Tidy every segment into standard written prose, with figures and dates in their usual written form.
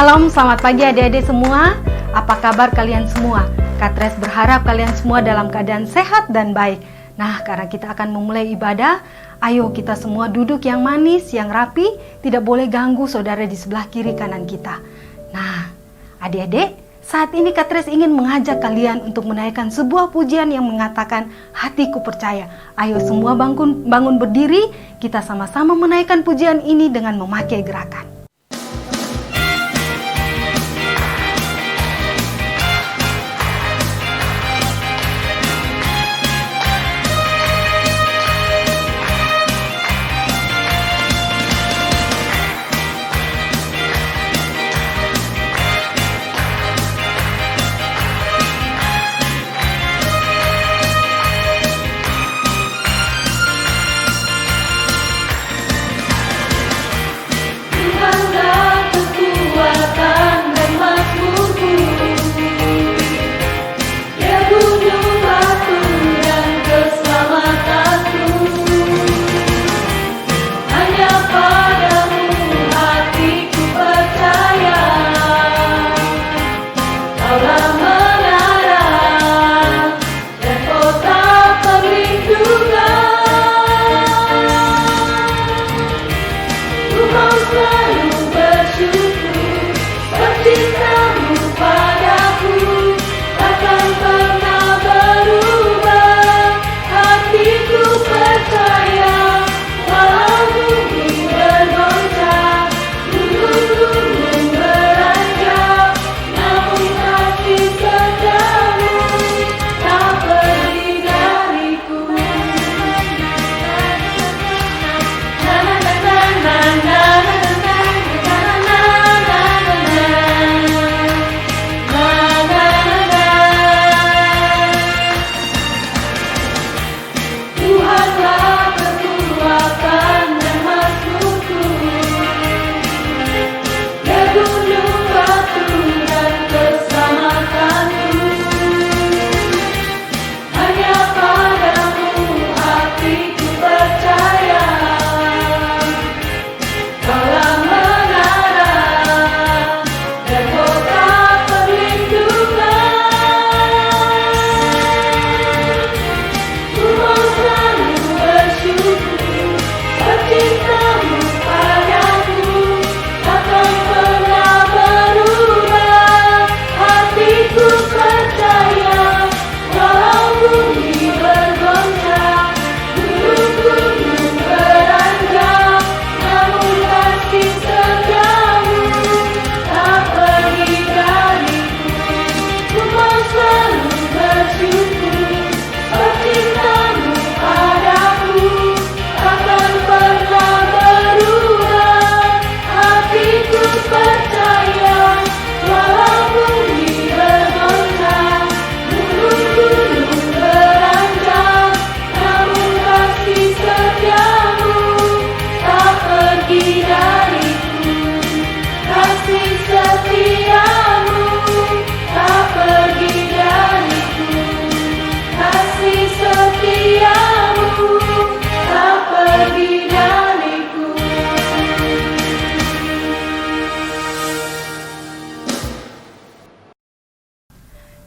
Shalom, selamat pagi adik-adik semua. Apa kabar kalian semua? Katres berharap kalian semua dalam keadaan sehat dan baik. Nah, karena kita akan memulai ibadah, ayo kita semua duduk yang manis, yang rapi, tidak boleh ganggu saudara di sebelah kiri kanan kita. Nah, adik-adik, saat ini Katres ingin mengajak kalian untuk menaikkan sebuah pujian yang mengatakan, hatiku percaya. Ayo semua bangun berdiri, kita sama-sama menaikkan pujian ini dengan memakai gerakan.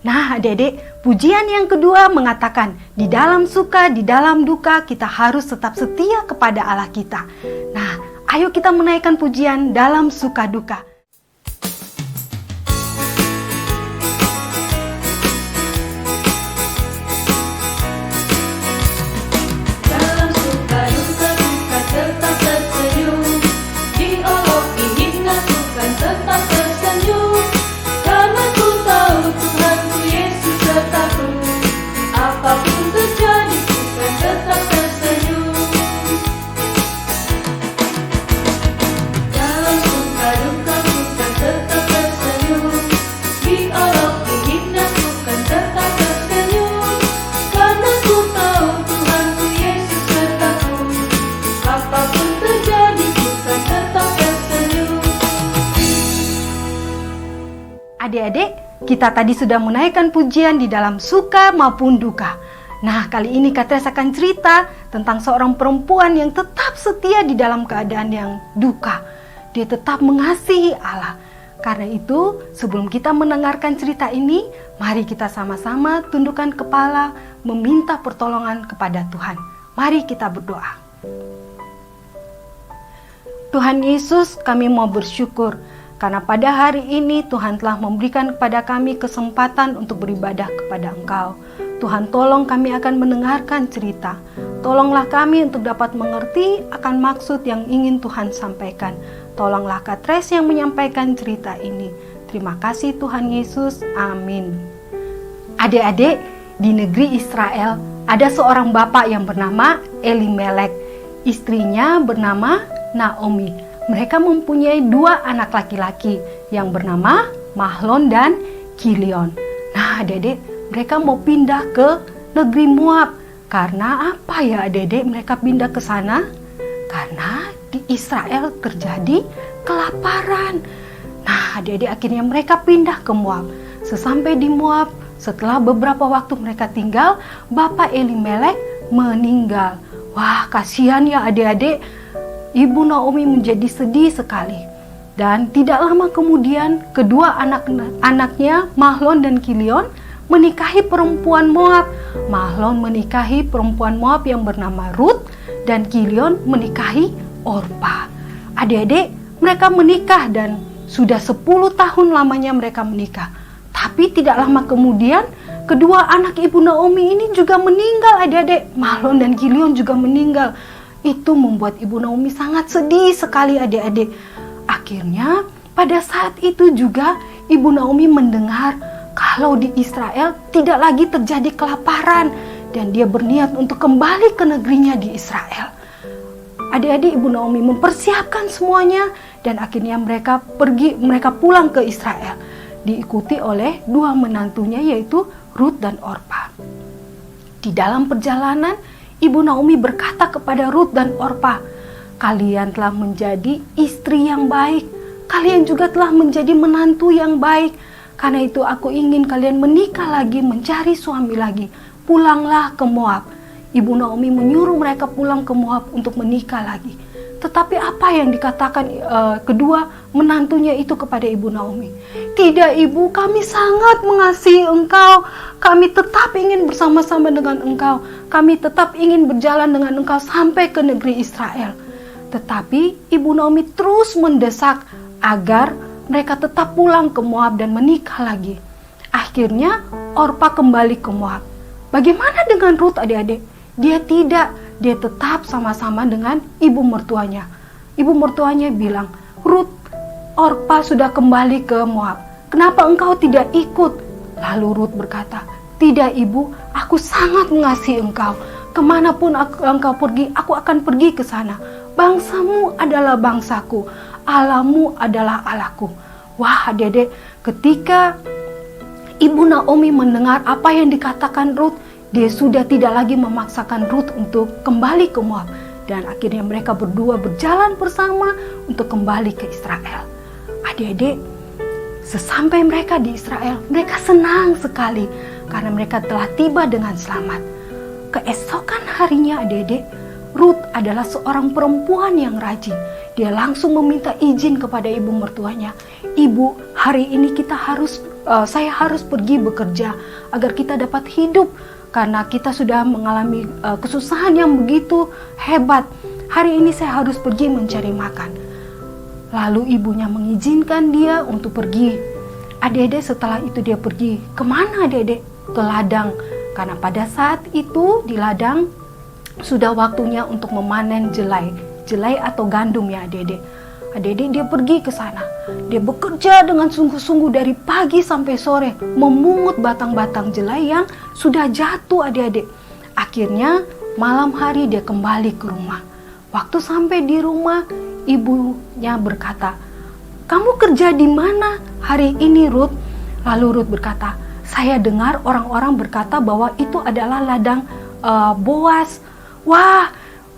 Nah adik-adik, pujian yang kedua mengatakan, di dalam suka, di dalam duka, kita harus tetap setia kepada Allah kita. Nah, ayo kita menaikkan pujian dalam suka duka. Adik-adik, kita tadi sudah menaikkan pujian di dalam suka maupun duka. Nah, kali ini Katres akan cerita tentang seorang perempuan yang tetap setia di dalam keadaan yang duka. Dia tetap mengasihi Allah. Karena itu, sebelum kita mendengarkan cerita ini, mari kita sama-sama tundukkan kepala, meminta pertolongan kepada Tuhan. Mari kita berdoa. Tuhan Yesus, kami mau bersyukur karena pada hari ini Tuhan telah memberikan kepada kami kesempatan untuk beribadah kepada Engkau. Tuhan, tolong kami akan mendengarkan cerita. Tolonglah kami untuk dapat mengerti akan maksud yang ingin Tuhan sampaikan. Tolonglah Katres yang menyampaikan cerita ini. Terima kasih Tuhan Yesus. Amin. Adik-adik, di negeri Israel ada seorang bapak yang bernama Elimelek. Istrinya bernama Naomi. Mereka mempunyai 2 anak laki-laki yang bernama Mahlon dan Kilion. Nah, adik-adik, mereka mau pindah ke negeri Moab. Karena apa ya adik-adik mereka pindah ke sana? Karena di Israel terjadi kelaparan. Nah, adik-adik akhirnya mereka pindah ke Moab. Sesampai di Moab, setelah beberapa waktu mereka tinggal, Bapak Elimelek meninggal. Wah, kasihan ya adik-adik. Ibu Naomi menjadi sedih sekali. Dan tidak lama kemudian, kedua anak-anaknya, Mahlon dan Kilion, menikahi perempuan Moab. Mahlon menikahi perempuan Moab yang bernama Ruth, dan Kilion menikahi Orpa. Adik-adik, mereka menikah dan sudah 10 tahun lamanya mereka menikah. Tapi tidak lama kemudian, kedua anak ibu Naomi ini juga meninggal adik-adik. Mahlon dan Kilion juga meninggal. Itu membuat ibu Naomi sangat sedih sekali adik-adik. Akhirnya pada saat itu juga ibu Naomi mendengar kalau di Israel tidak lagi terjadi kelaparan. Dan dia berniat untuk kembali ke negerinya di Israel. Adik-adik ibu Naomi mempersiapkan semuanya. Dan akhirnya mereka pulang ke Israel. Diikuti oleh 2 menantunya yaitu Ruth dan Orpa. Di dalam perjalanan, Ibu Naomi berkata kepada Ruth dan Orpa, "Kalian telah menjadi istri yang baik. Kalian juga telah menjadi menantu yang baik. Karena itu aku ingin kalian menikah lagi, mencari suami lagi. Pulanglah ke Moab." Ibu Naomi menyuruh mereka pulang ke Moab untuk menikah lagi. Tetapi apa yang dikatakan kedua menantunya itu kepada Ibu Naomi? "Tidak ibu, kami sangat mengasihi engkau. Kami tetap ingin bersama-sama dengan engkau. Kami tetap ingin berjalan dengan engkau sampai ke negeri Israel." Tetapi Ibu Naomi terus mendesak agar mereka tetap pulang ke Moab dan menikah lagi. Akhirnya Orpa kembali ke Moab. Bagaimana dengan Ruth adik-adik? Dia tidak. Dia tetap sama-sama dengan ibu mertuanya. Ibu mertuanya bilang, "Ruth, Orpa sudah kembali ke Moab. Kenapa engkau tidak ikut?" Lalu Ruth berkata, "Tidak ibu, aku sangat mengasihi engkau. Kemanapun engkau pergi, aku akan pergi ke sana. Bangsamu adalah bangsaku, Allahmu adalah Allahku." Wah adik-adik, ketika Ibu Naomi mendengar apa yang dikatakan Ruth, dia sudah tidak lagi memaksakan Ruth untuk kembali ke Moab. Dan akhirnya mereka berdua berjalan bersama untuk kembali ke Israel. Adik-adik, sesampai mereka di Israel, mereka senang sekali karena mereka telah tiba dengan selamat. Keesokan harinya adik-adik, Ruth adalah seorang perempuan yang rajin. Dia langsung meminta izin kepada ibu mertuanya. "Ibu, hari ini saya harus pergi bekerja agar kita dapat hidup. Karena kita sudah mengalami kesusahan yang begitu hebat. Hari ini saya harus pergi mencari makan." Lalu ibunya mengizinkan dia untuk pergi. Adik-adik setelah itu dia pergi. Kemana adik-adik? Ke ladang. Karena pada saat itu di ladang sudah waktunya untuk memanen jelai. Jelai atau gandum ya adik-adik. Adik-adik dia pergi ke sana. Dia bekerja dengan sungguh-sungguh dari pagi sampai sore, memungut batang-batang jelai yang sudah jatuh adik-adik. Akhirnya malam hari dia kembali ke rumah. Waktu sampai di rumah, ibunya berkata, "Kamu kerja di mana hari ini, Ruth?" Lalu Ruth berkata, "Saya dengar orang-orang berkata bahwa itu adalah ladang Boas." Wah,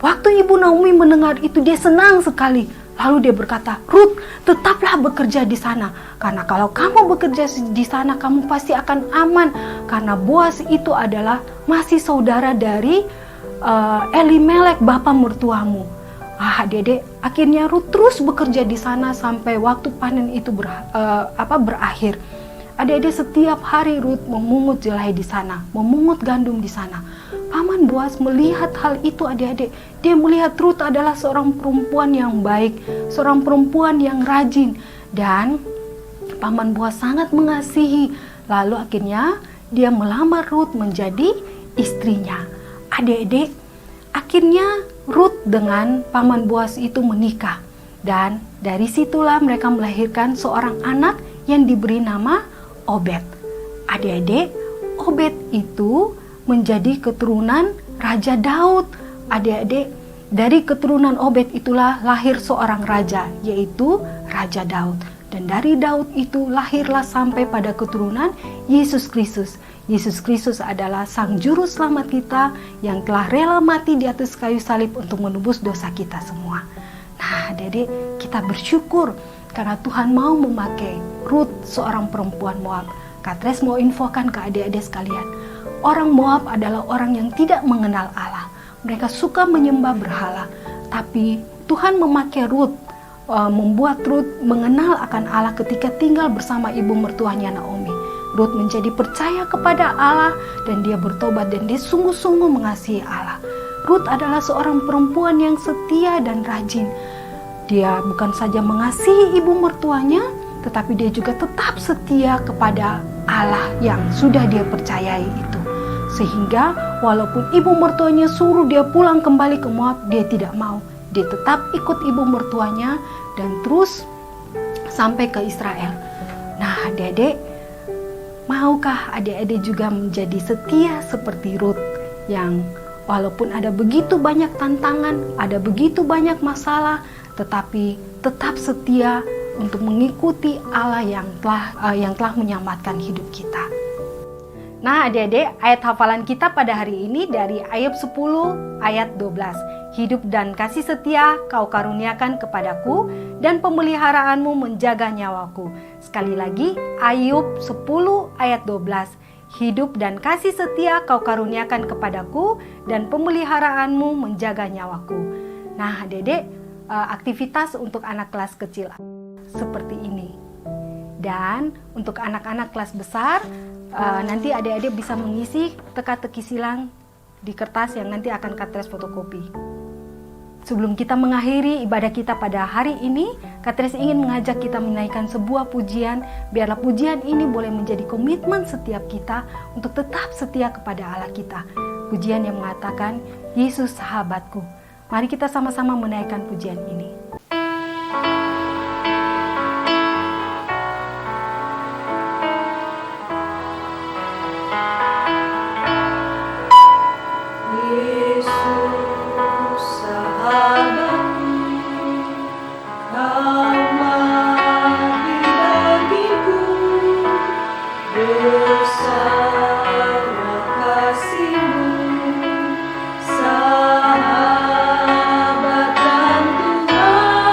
waktu Ibu Naomi mendengar itu dia senang sekali. Lalu dia berkata, "Ruth, tetaplah bekerja di sana. Karena kalau kamu bekerja di sana, kamu pasti akan aman. Karena Boas itu adalah masih saudara dari Elimelek, bapa mertuamu." Adik-adik, akhirnya Ruth terus bekerja di sana sampai waktu panen itu berakhir. Adik-adik, setiap hari Ruth memungut jelai di sana, memungut gandum di sana. Paman Boas melihat hal itu, adik-adik. Dia melihat Ruth adalah seorang perempuan yang baik, seorang perempuan yang rajin, dan Paman Boas sangat mengasihi. Lalu akhirnya dia melamar Ruth menjadi istrinya. Adik-adik, akhirnya Ruth dengan Paman Boas itu menikah, dan dari situlah mereka melahirkan seorang anak yang diberi nama Obed. Adik-adik, Obed itu menjadi keturunan Raja Daud. Adik-adik, dari keturunan Obed itulah lahir seorang raja, yaitu Raja Daud. Dan dari Daud itu lahirlah sampai pada keturunan Yesus Kristus. Yesus Kristus adalah Sang Juru Selamat kita yang telah rela mati di atas kayu salib untuk menebus dosa kita semua. Nah, adik-adik, kita bersyukur karena Tuhan mau memakai Ruth, seorang perempuan Moab. Katres mau infokan ke adik-adik sekalian, orang Moab adalah orang yang tidak mengenal Allah. Mereka suka menyembah berhala. Tapi Tuhan memakai Ruth, membuat Ruth mengenal akan Allah ketika tinggal bersama ibu mertuanya Naomi. Ruth menjadi percaya kepada Allah dan dia bertobat dan dia sungguh-sungguh mengasihi Allah. Ruth adalah seorang perempuan yang setia dan rajin. Dia bukan saja mengasihi ibu mertuanya, tetapi dia juga tetap setia kepada Allah yang sudah dia percayai itu. Sehingga walaupun ibu mertuanya suruh dia pulang kembali ke Moab, dia tidak mau. Dia tetap ikut ibu mertuanya dan terus sampai ke Israel. Nah, adik-adik, maukah adik-adik juga menjadi setia seperti Ruth yang walaupun ada begitu banyak tantangan, ada begitu banyak masalah, tetapi tetap setia untuk mengikuti Allah yang telah menyelamatkan hidup kita. Nah, adik-adik, ayat hafalan kita pada hari ini dari Ayub 10 ayat 12. Hidup dan kasih setia kau karuniakan kepadaku, dan pemeliharaanmu menjaga nyawaku. Sekali lagi, Ayub 10 ayat 12. Hidup dan kasih setia kau karuniakan kepadaku, dan pemeliharaanmu menjaga nyawaku. Nah, adik-adik, aktivitas untuk anak kelas kecil seperti ini. Dan untuk anak-anak kelas besar, nanti adik-adik bisa mengisi teka-teki silang di kertas yang nanti akan Katres fotokopi. Sebelum kita mengakhiri ibadah kita pada hari ini, Katres ingin mengajak kita menaikkan sebuah pujian. Biarlah pujian ini boleh menjadi komitmen setiap kita untuk tetap setia kepada Allah kita. Pujian yang mengatakan, Yesus sahabatku. Mari kita sama-sama menaikkan pujian ini. Sahabat dan Tuhan.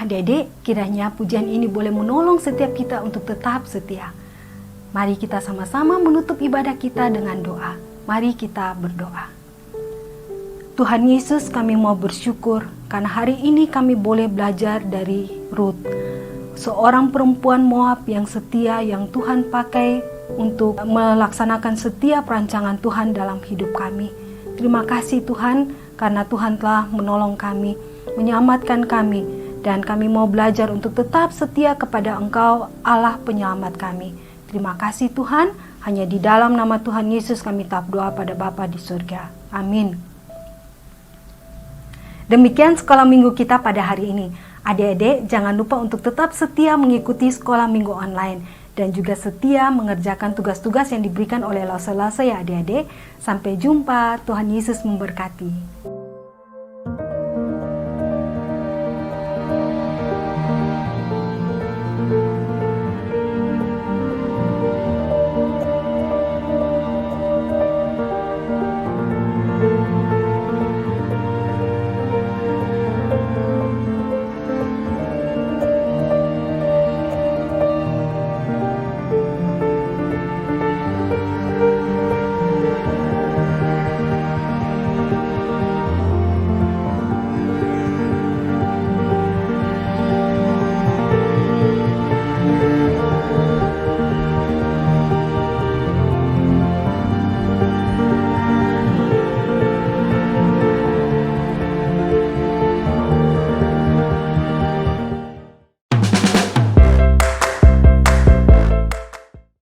Nah, adik-adik, kiranya pujian ini boleh menolong setiap kita untuk tetap setia. Mari kita sama-sama menutup ibadah kita dengan doa. Mari kita berdoa. Tuhan Yesus, kami mau bersyukur karena hari ini kami boleh belajar dari Ruth, seorang perempuan Moab yang setia, yang Tuhan pakai untuk melaksanakan setiap rancangan Tuhan dalam hidup kami. Terima kasih Tuhan, karena Tuhan telah menolong kami, menyelamatkan kami, dan kami mau belajar untuk tetap setia kepada Engkau, Allah penyelamat kami. Terima kasih Tuhan, hanya di dalam nama Tuhan Yesus kami tetap doa pada Bapa di surga. Amin. Demikian sekolah minggu kita pada hari ini. Adik-adik, jangan lupa untuk tetap setia mengikuti sekolah minggu online dan juga setia mengerjakan tugas-tugas yang diberikan oleh Lase-Lase ya adik-adik. Sampai jumpa, Tuhan Yesus memberkati.